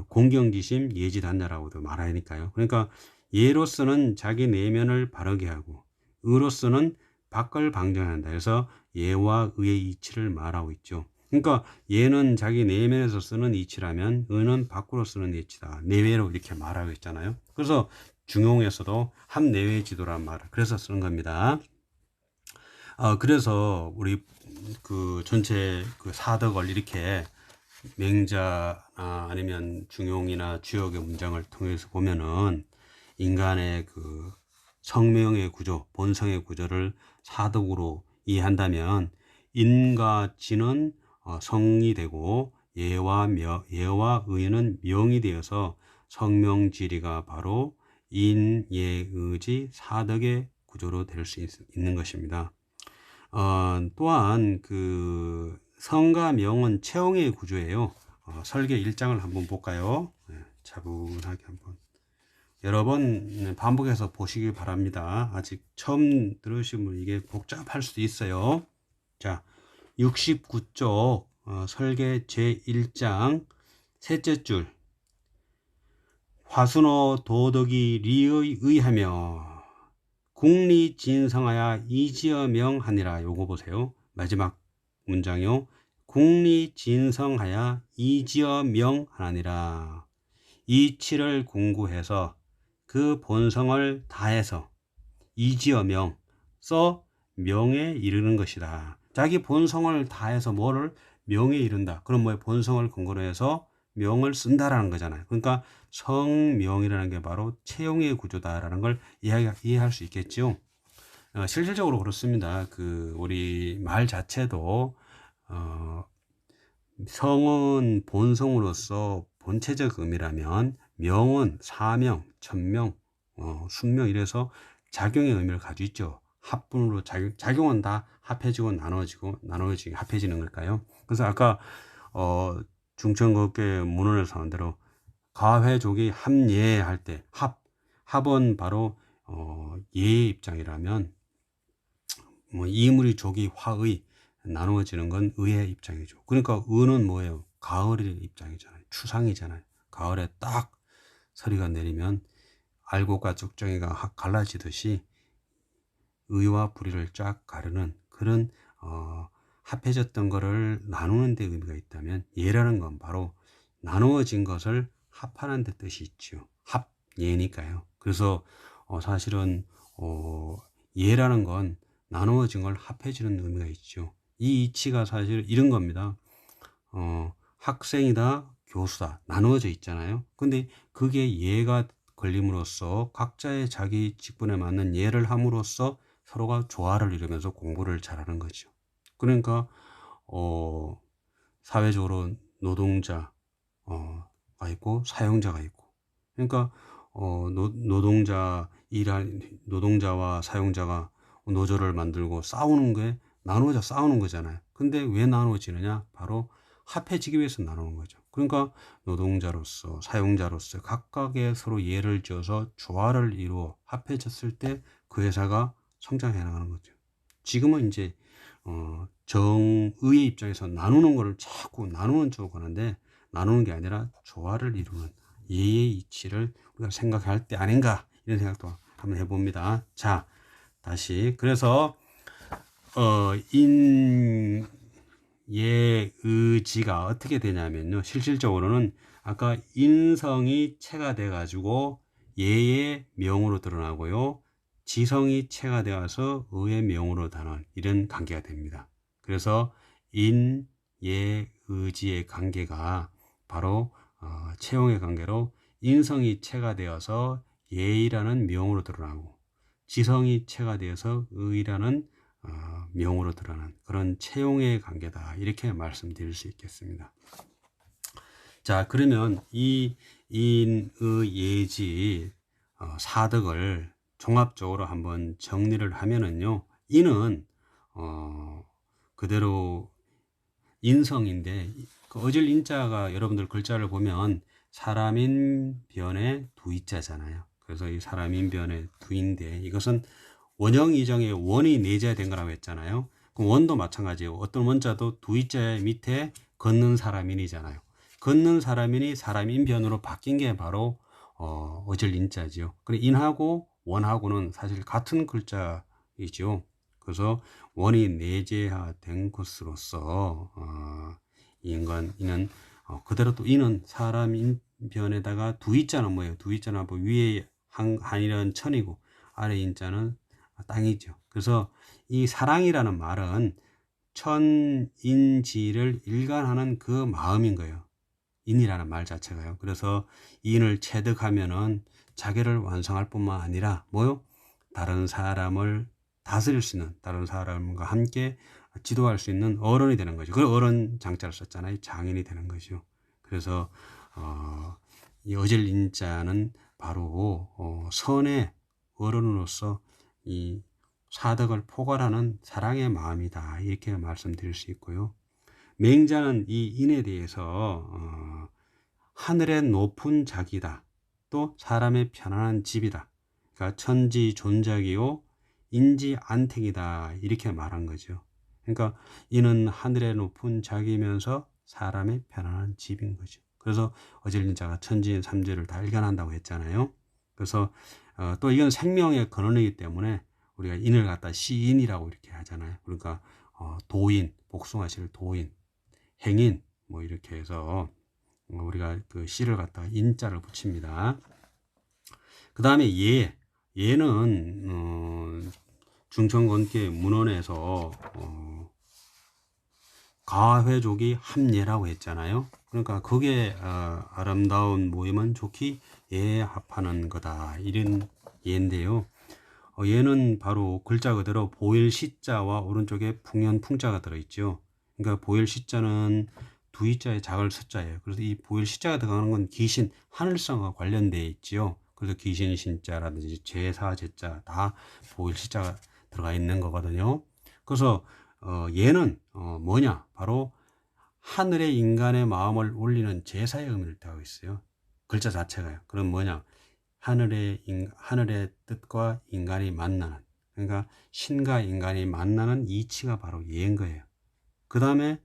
공경지심 예지단자라고도 말하니까요. 그러니까 예로서는 자기 내면을 바르게 하고 의로서는 밖을 방정한다. 그래서 예와 의의 이치를 말하고 있죠. 그러니까 예는 자기 내면에서 쓰는 이치라면 의는 밖으로 쓰는 이치다. 내외로 이렇게 말하고 있잖아요. 그래서 중용에서도 합내외 지도란 말을 그래서 쓰는 겁니다. 그래서 우리 그 전체 그 사덕을 이렇게 맹자 아니면 중용이나 주역의 문장을 통해서 보면은 인간의 그 성명의 구조, 본성의 구조를 사덕으로 이해한다면 인과 지는 성이 되고 예와 의는 명이 되어서 성명지리가 바로 인, 예, 의지, 사덕의 구조로 될 수 있는 것입니다. 또한 그 성과 명은 체형의 구조예요. 설계 1장을 한번 볼까요? 차분하게 한번 여러 번 반복해서 보시기 바랍니다. 아직 처음 들으시면 이게 복잡할 수도 있어요. 자, 69쪽 설계 제1장 셋째 줄 화순어 도덕이 리의 의하며 국리 진성하야 이지어 명하니라. 요거 보세요. 마지막 문장이요. 국리 진성하야 이지어 명하니라. 이치를 공구해서 그 본성을 다해서 이지어 명, 써 명에 이르는 것이다. 자기 본성을 다해서 뭐를 명에 이른다. 그럼 뭐에 본성을 근거로 해서 명을 쓴다라는 거잖아요. 그러니까 성명이라는 게 바로 체형의 구조다라는 걸 이해할 수 있겠죠. 실질적으로 그렇습니다. 그 우리 말 자체도 성은 본성으로서 본체적 의미라면 명은 사명, 천명, 순명 이래서 작용의 의미를 가지고 있죠. 합분으로 작용은 다 합해지고 나눠지고 합해지는 걸까요? 그래서 아까 중천걷게 문헌에서 하는 대로 가회족이 합예할 때 합은 바로 예의 입장이라면 뭐 이무리 조기 화의 나누어지는 건 의의 입장이죠. 그러니까 의는 뭐예요? 가을의 입장이잖아요. 추상이잖아요. 가을에 딱 서리가 내리면 알곡과 쭉정이가 갈라지듯이 의와 불의를 쫙 가르는 그런 합해졌던 거를 나누는 데 의미가 있다면 예라는 건 바로 나누어진 것을 합하는 데 뜻이 있죠. 합예니까요. 그래서 사실은 예라는 건 나누어진 걸 합해지는 의미가 있죠. 이 이치가 사실 이런 겁니다. 학생이다, 교수다 나누어져 있잖아요. 근데 그게 예가 걸림으로써 각자의 자기 직분에 맞는 예를 함으로써 서로가 조화를 이루면서 공부를 잘하는 거죠. 그러니까 사회적으로 노동자가 있고 사용자가 있고, 그러니까 노동자와 사용자가 노조를 만들고 싸우는 게 나누어져 싸우는 거잖아요. 근데 왜 나누어지느냐? 바로 합해지기 위해서 나누는 거죠. 그러니까 노동자로서 사용자로서 각각의 서로 예를 지어서 조화를 이루어 합해졌을 때 그 회사가 성장해 나가는 거죠. 지금은 이제 정의의 입장에서 나누는 거를 자꾸 나누는 쪽으로 가는데, 나누는 게 아니라 조화를 이루는 예의 이치를 우리가 생각할 때 아닌가, 이런 생각도 한번 해봅니다. 자, 다시 그래서 인예의지가 어떻게 되냐면요, 실질적으로는 아까 인성이 체가 돼 가지고 예의 명으로 드러나고요, 지성이 체가 되어서 의의 명으로 드러나는 이런 관계가 됩니다. 그래서 인예의지의 관계가 바로 체형의 관계로 인성이 체가 되어서 예의라는 명으로 드러나고, 지성이 체가 되어서 의라는 명으로 드러나는 그런 체용의 관계다, 이렇게 말씀드릴 수 있겠습니다. 자, 그러면 이 인의 예지 사덕을 종합적으로 한번 정리를 하면은요, 인은 그대로 인성인데, 그 어질 인자가 여러분들 글자를 보면 사람인 변에 두이자잖아요. 그래서 이 사람인 변에 두인데, 이것은 원형 이정의 원이 내재된 거라고 했잖아요. 그럼 원도 마찬가지예요. 어떤 원자도 두이자 밑에 걷는 사람인이잖아요. 걷는 사람인이 사람인 변으로 바뀐 게 바로 어질 인자죠. 그래, 인하고 원하고는 사실 같은 글자이죠. 그래서 원이 내재된 것으로서 이는 그대로 또 이는 사람 인변에다가 두이자는 뭐예요? 두이자는 뭐 위에 한이는 천이고 아래 인자는 땅이죠. 그래서 이 사랑이라는 말은 천인지를 일관하는 그 마음인 거예요. 인이라는 말 자체가요. 그래서 인을 체득하면은 자기를 완성할 뿐만 아니라 뭐요? 다른 사람을 다스릴 수 있는, 다른 사람과 함께 지도할 수 있는 어른이 되는 거죠. 그 어른 장자를 썼잖아요. 장인이 되는 거죠. 그래서 이 어질 인자는 바로 선의 어른으로서 이 사덕을 포괄하는 사랑의 마음이다, 이렇게 말씀드릴 수 있고요. 맹자는 이 인에 대해서 하늘의 높은 자기다, 또 사람의 편안한 집이다, 그러니까 천지 존작이요 인지 안택이다, 이렇게 말한 거죠. 그러니까 이는 하늘의 높은 자기면서 사람의 편안한 집인 거죠. 그래서 어질린자가 천지인 삼재를 다 일관한다고 했잖아요. 그래서 또 이건 생명의 근원이기 때문에 우리가 인을 갖다 시인이라고 이렇게 하잖아요. 그러니까 도인, 복숭아씨를 도인, 행인 뭐 이렇게 해서 우리가 그 시를 갖다가 인자를 붙입니다. 그 다음에 예는 중천건기 문헌에서 가회족이 합예라고 했잖아요. 그러니까 그게 아름다운 모임은 좋기 예에 합하는 거다, 이런 예인데요. 얘는 바로 글자 그대로 보일 시자와 오른쪽에 풍연 풍자가 들어있죠. 그러니까 보일 시자는 두이자에 작을 서자예요. 그래서 이 보일 시자가 들어가는 건 귀신, 하늘성과 관련되어 있지요. 그래서 귀신 신자라든지 제사 제자 다 보일 시자가 들어가 있는 거거든요. 그래서 얘는 뭐냐? 바로 하늘의 인간의 마음을 올리는 제사의 의미를 더하고 있어요. 글자 자체가요. 그럼 뭐냐? 하늘의 뜻과 인간이 만나는, 그러니까 신과 인간이 만나는 이치가 바로 예인 거예요. 그 다음에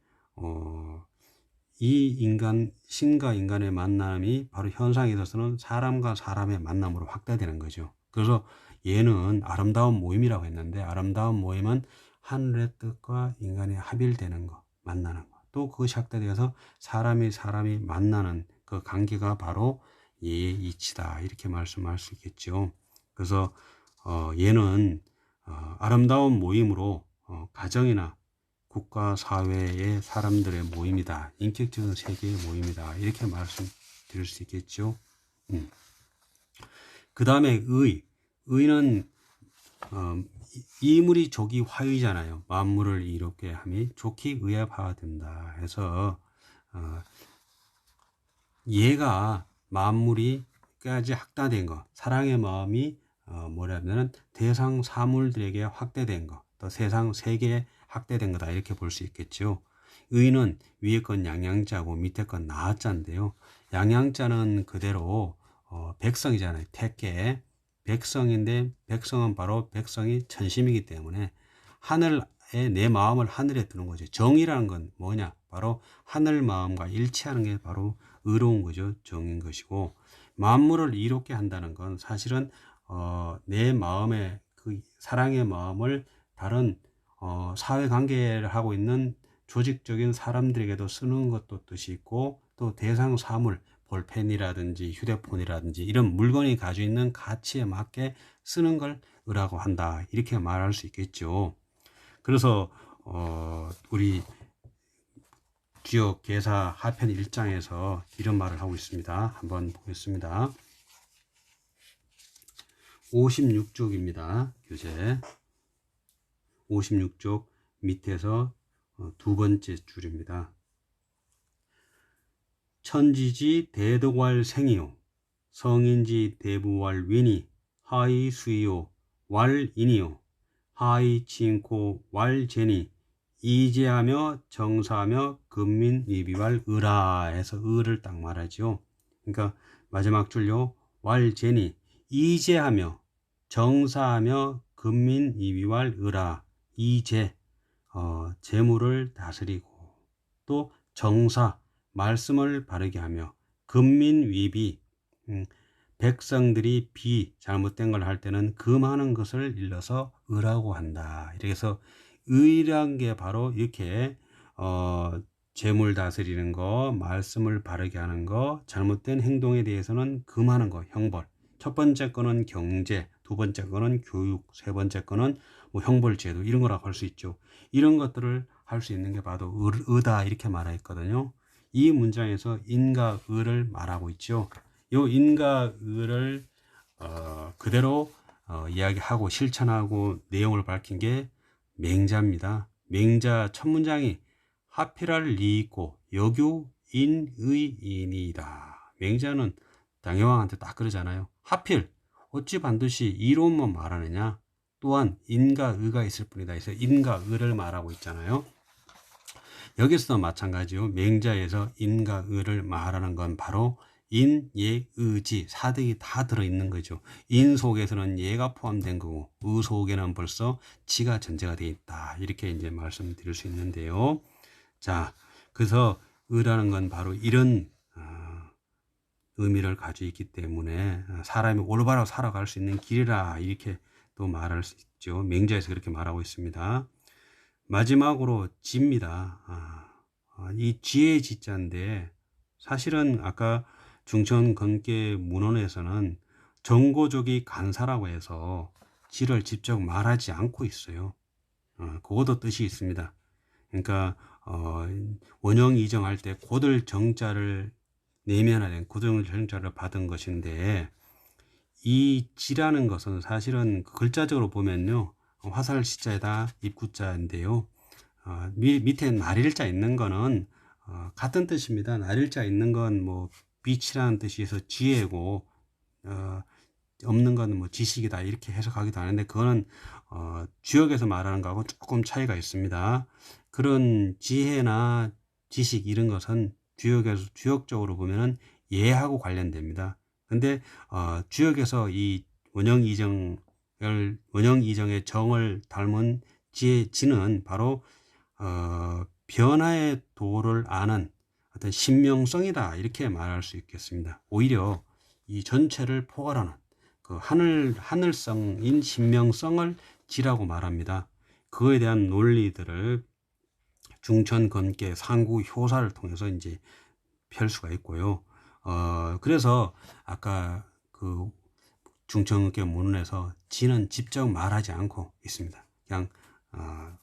신과 인간의 만남이 바로 현상에 있어서는 사람과 사람의 만남으로 확대되는 거죠. 그래서 얘는 아름다운 모임이라고 했는데, 아름다운 모임은 하늘의 뜻과 인간이 합일되는 거, 만나는 거. 또 그것이 확대되어서 사람이 만나는 그 관계가 바로 예의 이치다, 이렇게 말씀할 수 있겠죠. 그래서 얘는 아름다운 모임으로 가정이나 국가 사회의 사람들의 모임이다, 인격적인 세계의 모임이다, 이렇게 말씀드릴 수 있겠죠. 그 다음에 의는 이물이 족이 화의잖아요. 만물을 이롭게 함이 족히 의에 파된다 해서 얘가 만물이까지 확대된 거, 사랑의 마음이 뭐냐면은 대상 사물들에게 확대된 거, 또 세상 세계에 확대된 거다, 이렇게 볼 수 있겠죠. 의는 위에 건 양양자고 밑에 건 나자인데요. 양양자는 그대로 백성이잖아요. 택계 백성인데, 백성은 바로 백성이 천심이기 때문에 내 마음을 하늘에 두는 거죠. 정이라는 건 뭐냐? 바로 하늘 마음과 일치하는 게 바로 의로운 거죠. 정인 것이고, 만물을 이롭게 한다는 건 사실은 내 마음의 그 사랑의 마음을 다른 사회관계를 하고 있는 조직적인 사람들에게도 쓰는 것도 뜻이 있고, 또 대상 사물, 볼펜이라든지 휴대폰이라든지 이런 물건이 가지고 있는 가치에 맞게 쓰는 걸 의라고 한다, 이렇게 말할 수 있겠죠. 그래서 우리 주역 계사 하편 1장에서 이런 말을 하고 있습니다. 한번 보겠습니다. 56쪽입니다. 교재 56쪽 밑에서 두 번째 줄입니다. 천지지 대덕왈 생이요 성인지 대부왈 위니 하이 수이요 왈 인이요 하이 친코 왈 제니 이제하며 정사하며 근민위비왈 의라 해서 의를 딱 말하죠. 그러니까 마지막 줄요, 왈 제니 이제하며 정사하며 근민위비왈 의라, 이제 재물을 다스리고, 또 정사 말씀을 바르게 하며, 근민위비 백성들이 잘못된 걸 할 때는 금하는 것을 일러서 의라고 한다. 이렇게 해서 의란 게 바로 이렇게 재물 다스리는 거, 말씀을 바르게 하는 거, 잘못된 행동에 대해서는 금하는 거, 형벌. 첫 번째 거는 경제, 두 번째 거는 교육, 세 번째 거는 뭐 형벌제도, 이런 거라고 할 수 있죠. 이런 것들을 할 수 있는 게 바로 의다, 이렇게 말했거든요. 이 문장에서 인과 의를 말하고 있죠. 이 인과 의를 그대로 이야기하고 실천하고 내용을 밝힌 게 맹자입니다. 맹자 첫 문장이 하필할 리있고 여규 인의인이다. 맹자는 당여왕한테 딱 그러잖아요. 하필 어찌 반드시 이론만 말하느냐. 또한 인과 의가 있을 뿐이다. 그래서 인과 의를 말하고 있잖아요. 여기서도 마찬가지요. 맹자에서 인과 의를 말하는 건 바로 인, 예, 의지, 사득이 다 들어있는 거죠. 인 속에서는 예가 포함된 거고, 의 속에는 벌써 지가 전제가 되어 있다. 이렇게 이제 말씀드릴 수 있는데요. 자, 그래서 의라는 건 바로 이런 의미를 가지고 있기 때문에 사람이 올바로 살아갈 수 있는 길이라, 이렇게 또 말할 수 있죠. 맹자에서 그렇게 말하고 있습니다. 마지막으로 지입니다. 이 지의 지자인데, 사실은 아까 중천 건계 문헌에서는 정고족이 간사라고 해서 지를 직접 말하지 않고 있어요. 그것도 뜻이 있습니다. 그러니까 원형 이정할 때 고들 정자를 내면화된 고들 정자를 받은 것인데, 이 지라는 것은 사실은 글자적으로 보면요, 화살 시자에다 입구자인데요. 밑에 날일자 있는 거는 같은 뜻입니다. 날일자 있는 건 뭐 빛이라는 뜻이어서 지혜고, 없는 건 뭐 지식이다, 이렇게 해석하기도 하는데, 그거는 주역에서 말하는 거하고 조금 차이가 있습니다. 그런 지혜나 지식 이런 것은 주역적으로 보면은 예하고 관련됩니다. 근데 주역에서 이 원형 이정의 정을 닮은 지는 바로 변화의 도를 아는 어떤 신명성이다 이렇게 말할 수 있겠습니다. 오히려 이 전체를 포괄하는 그 하늘성인 신명성을 지라고 말합니다. 그거에 대한 논리들을 중천, 건계, 상구, 효사를 통해서 이제 펼 수가 있고요. 그래서 아까 그 중천계 문헌에서 지는 직접 말하지 않고 있습니다. 그냥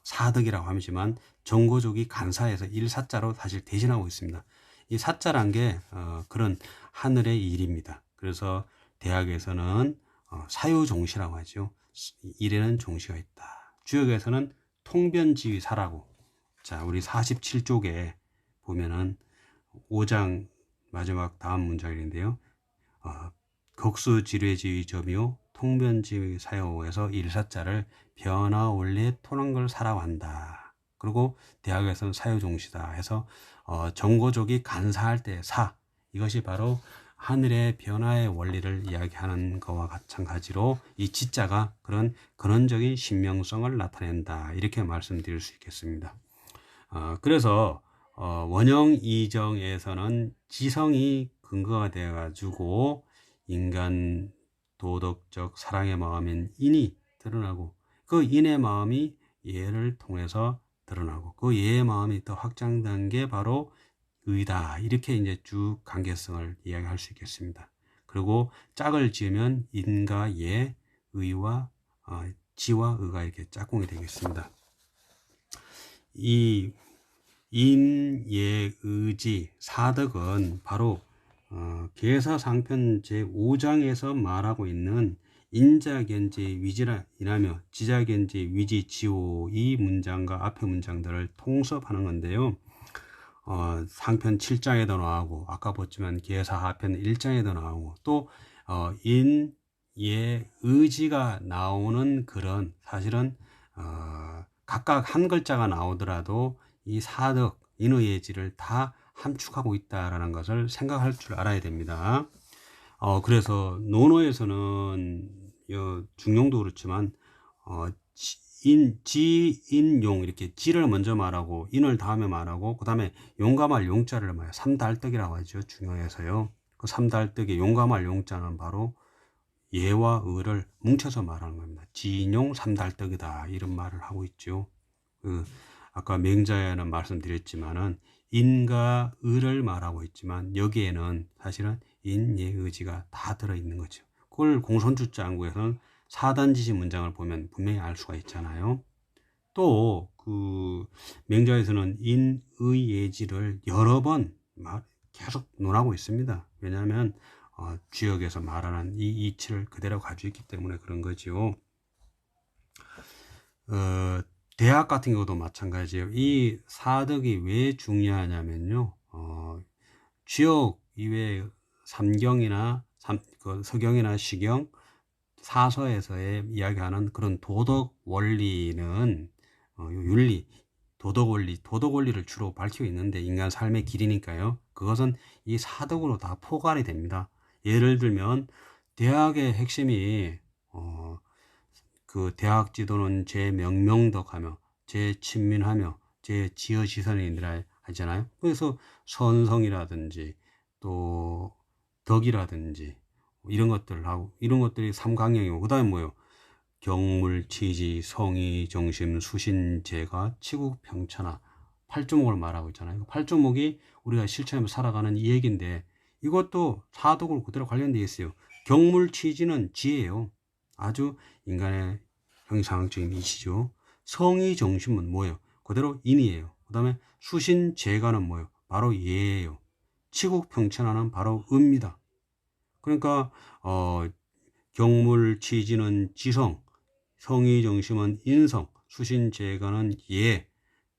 사덕이라고 하지만 정고족이 간사해서 일사자로 사실 대신하고 있습니다. 이 사자란 게 그런 하늘의 일입니다. 그래서 대학에서는 사유종시라고 하죠. 일에는 종시가 있다. 주역에서는 통변지위사라고. 자, 우리 47쪽에 보면은 5장 마지막 다음 문장인데요. 격수지뢰지의 점이요 통변지의 사요에서 일사자를 변화 원래 토난걸 사라고 한다. 그리고 대학에서는 사유종시다 해서 정고족이 간사할 때 사, 이것이 바로 하늘의 변화의 원리를 이야기하는 것과 마찬가지로 이 지자가 그런 근원적인 신명성을 나타낸다 이렇게 말씀드릴 수 있겠습니다. 그래서 원형 이정에서는 지성이 근거가 되어 가지고 인간 도덕적 사랑의 마음인 인이 드러나고 그 인의 마음이 예를 통해서 드러나고 그 예의 마음이 더 확장된 게 바로 의다 이렇게 이제 쭉 관계성을 이야기할 수 있겠습니다. 그리고 짝을 지으면 인과 예, 의와 지와 의가 이렇게 짝꿍이 되겠습니다. 이 인, 예, 의지, 사덕은 바로 계사상편 제5장에서 말하고 있는 인자견제 위지라며 지자견제 위지 지오 이 문장과 앞의 문장들을 통섭하는 건데요. 상편 7장에도 나오고 아까 봤지만 계사하편 1장에도 나오고 또 인, 예, 의지가 나오는 글은 사실은 각각 한 글자가 나오더라도 이 사덕, 인의예지를 다 함축하고 있다라는 것을 생각할 줄 알아야 됩니다. 그래서 논어에서는 중용도 그렇지만 지인용 이렇게 지를 먼저 말하고 인을 다음에 말하고 그 다음에 용감할 용자를 말해요. 삼달떡이라고 하죠. 중용에서요. 그 삼달떡의 용감할 용자는 바로 예와 의를 뭉쳐서 말하는 겁니다. 지인용 삼달떡이다 이런 말을 하고 있죠. 아까 맹자에는 말씀드렸지만은 인과 의를 말하고 있지만 여기에는 사실은 인, 예, 의지가 다 들어있는 거죠. 그걸 공손주자항구에서는 사단지시 문장을 보면 분명히 알 수가 있잖아요. 또 그 맹자에서는 인, 의, 예지를 여러 번 계속 논하고 있습니다. 왜냐하면 주역에서 말하는 이 이치를 그대로 가지고 있기 때문에 그런 거죠. 대학 같은 경우도 마찬가지예요. 이 사덕이 왜 중요하냐면요. 주역 이외에 삼경이나 서경이나 시경, 사서에서의 이야기하는 그런 도덕 원리는 윤리, 도덕 원리를 주로 밝히고 있는데 인간 삶의 길이니까요. 그것은 이 사덕으로 다 포괄이 됩니다. 예를 들면 대학의 핵심이 그 대학 지도는 제명명덕하며 제친민하며 제지어지선이라 하잖아요. 그래서 선성이라든지 또 덕이라든지 이런 것들을 하고 이런 것들이 삼강령이고 그다음에 뭐예요? 경물, 치지, 성의, 정심, 수신, 재가, 치국, 평천하 8조목을 말하고 있잖아요. 8조목이 우리가 실천하며 살아가는 이 얘기인데 이것도 사독으로 그대로 관련되어 있어요. 경물, 치지는 지혜예요. 아주 인간의 형상적인 이치죠. 성의, 정심은 뭐예요? 그대로 인이에요. 그 다음에 수신, 재가는 뭐예요? 바로 예예요. 치국, 평천하는 바로 의입니다. 그러니까 경물, 치지는 지성, 성의, 정심은 인성, 수신, 재가는 예,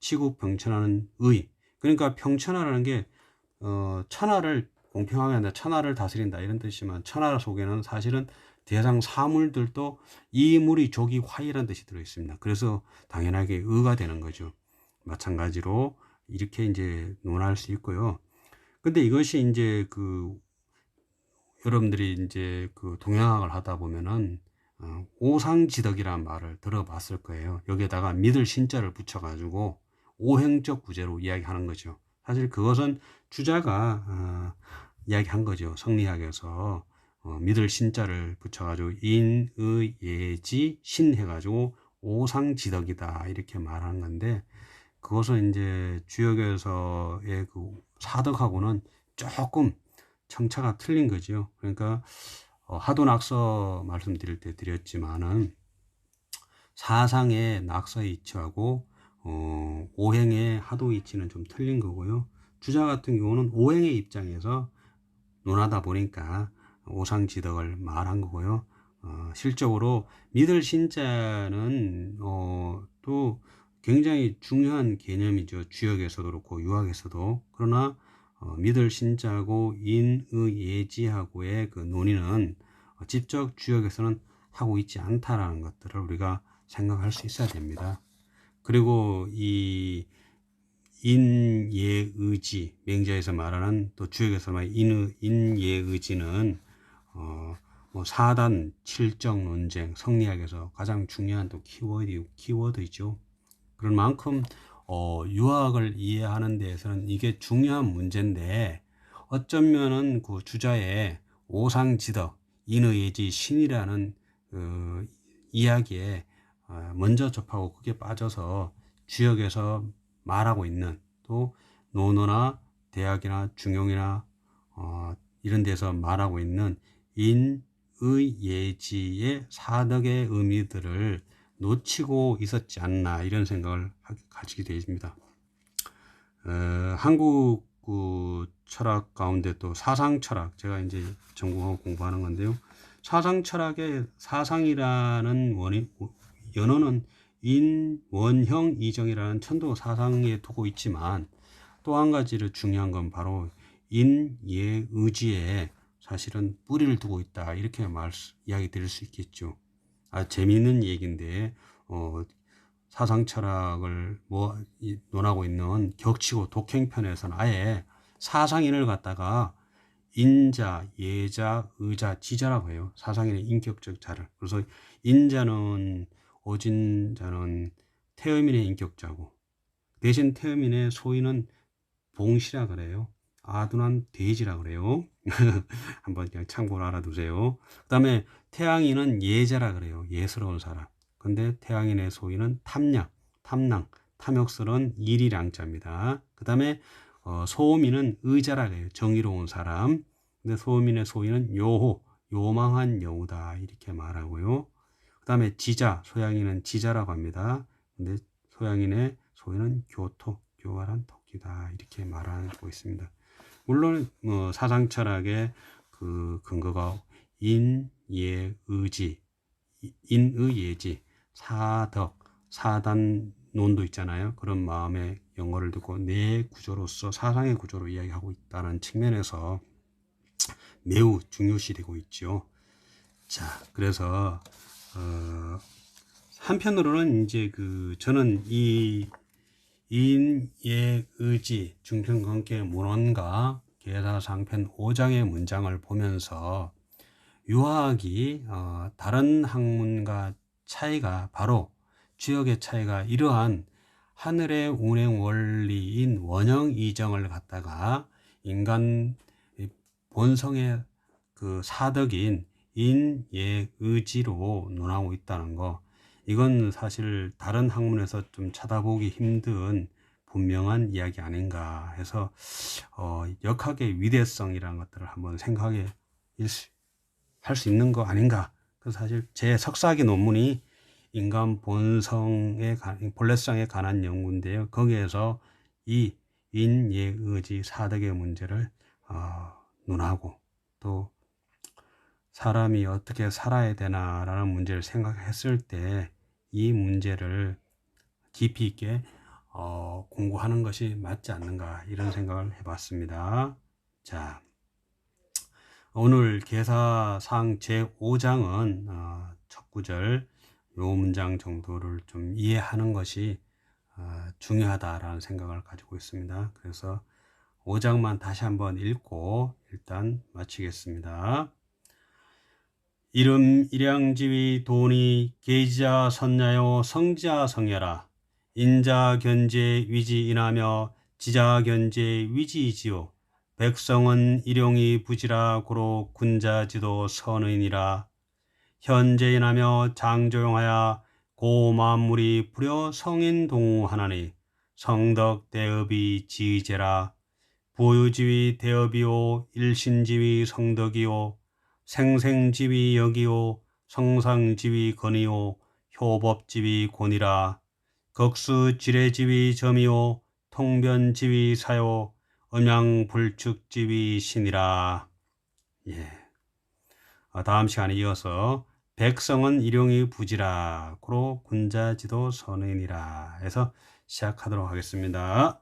치국, 평천하는 의. 그러니까 평천하라는 게 천하를 공평하게 한다, 천하를 다스린다 이런 뜻이지만 천하 속에는 사실은 대상 사물들도 이물이 조기 화이라는 뜻이 들어있습니다. 그래서 당연하게 의가 되는 거죠. 마찬가지로 이렇게 이제 논할 수 있고요. 근데 이것이 이제 그 여러분들이 이제 그 동양학을 하다 보면은 오상지덕이라는 말을 들어봤을 거예요. 여기에다가 믿을 신자를 붙여가지고 오행적 구제로 이야기하는 거죠. 사실 그것은 주자가 이야기한 거죠. 성리학에서 믿을 신자를 붙여가지고 인의예지 신 해가지고 오상지덕이다 이렇게 말하는 건데, 그것은 이제 주역에서의 그 사덕하고는 조금 청차가 틀린 거죠. 그러니까 하도 낙서 말씀드릴 때 드렸지만은 사상의 낙서의 이치하고 오행의 하도 이치는 좀 틀린 거고요. 주자 같은 경우는 오행의 입장에서 논하다 보니까 오상지덕을 말한 거고요. 실적으로 믿을 신자는 또 굉장히 중요한 개념이죠. 주역에서도 그렇고 유학에서도. 그러나 믿을 신자하고 인의예지하고의 그 논의는 직접 주역에서는 하고 있지 않다라는 것들을 우리가 생각할 수 있어야 됩니다. 그리고 이 인예의지, 맹자에서 말하는, 또 주역에서 말하는 인예의지는 뭐 사단, 칠정 논쟁, 성리학에서 가장 중요한 또 키워드이죠. 그런 만큼 유학을 이해하는 데에서는 이게 중요한 문제인데, 어쩌면은 그 주자의 오상지덕, 인의예지, 신이라는 그 이야기에 먼저 접하고 그게 빠져서 주역에서 말하고 있는, 또 논어나 대학이나 중용이나 이런 데서 말하고 있는 인의예지의 사덕의 의미들을 놓치고 있었지 않나, 이런 생각을 가지게 되십니다. 한국 그 철학 가운데 또 사상 철학, 제가 이제 전공하고 공부하는 건데요. 사상 철학의 사상이라는 연어는 인원형 이정이라는 천도 사상에 두고 있지만, 또 한 가지를 중요한 건 바로 인예의지에 사실은 뿌리를 두고 있다, 이렇게 이야기 드릴 수 있겠죠. 재미있는 얘기인데 사상 철학을 논하고 있는 격치고 독행편에서는 아예 사상인을 갖다가 인자, 예자, 의자, 지자라고 해요. 사상인의 인격적 자를. 그래서 인자는, 오진자는 태음인의 인격자고, 대신 태음인의 소인은 봉시라 그래요. 아둔한 돼지라 그래요. 한번 그냥 참고로 알아두세요. 그 다음에 태양인은 예자라 그래요. 예스러운 사람. 근데 태양인의 소인은 탐낭, 탐욕스러운 일이량자입니다. 그 다음에 소음인은 의자라 그래요. 정의로운 사람. 근데 소음인의 소인은 요망한 여우다, 이렇게 말하고요. 그 다음에 지자, 소양인은 지자라고 합니다. 근데 소양인의 소인은 교활한 토끼다, 이렇게 말하고 있습니다. 물론 사상 철학의 그 근거가 인예의지, 사덕, 사단론도 있잖아요. 그런 마음의 영어를 듣고 내 구조로서 사상의 구조로 이야기하고 있다는 측면에서 매우 중요시 되고 있죠. 자, 그래서 한편으로는 이제 저는 이 인예의지 중평관계 문헌과 계사상편 5장의 문장을 보면서 유학이 다른 학문과 차이가, 바로 주역의 차이가 이러한 하늘의 운행 원리인 원형 이정을 갖다가 인간 본성의 그 사덕인 인예의지로 논하고 있다는 거, 이건 사실 다른 학문에서 좀 찾아보기 힘든 분명한 이야기 아닌가 해서 역학의 위대성이라는 것들을 한번 생각해 할 수 있는 거 아닌가. 그래서 사실 제 석사학위 논문이 인간 본성의 본래성에 관한 연구인데요. 거기에서 이 인예의지 사덕의 문제를 논하고, 또 사람이 어떻게 살아야 되나라는 문제를 생각했을 때 이 문제를 깊이 있게 공부하는 것이 맞지 않는가, 이런 생각을 해봤습니다. 자, 오늘 계사상 제5장은 첫 구절 요 문장 정도를 좀 이해하는 것이 중요하다라는 생각을 가지고 있습니다. 그래서 5장만 다시 한번 읽고 일단 마치겠습니다. 이름 일양지위 돈이 계지자 선야요 성지자 성야라. 인자 견제 위지 인하며 지자 견제 위지이지요. 백성은 일용이 부지라 고로 군자지도 선의니라. 현재인하며 장조용하여 고만물이 부려 성인 동하나니 성덕 대업이 지제라. 부유지위 대업이요 일신지위 성덕이요 생생지위 역이요 성상지위 건이요 효법지위 곤이라. 극수지례지위 점이요 통변지위 사요 음양불축지위 신이라. 예. 다음 시간에 이어서 백성은 일용이 부지라 고로 군자지도 선인이라 해서 시작하도록 하겠습니다.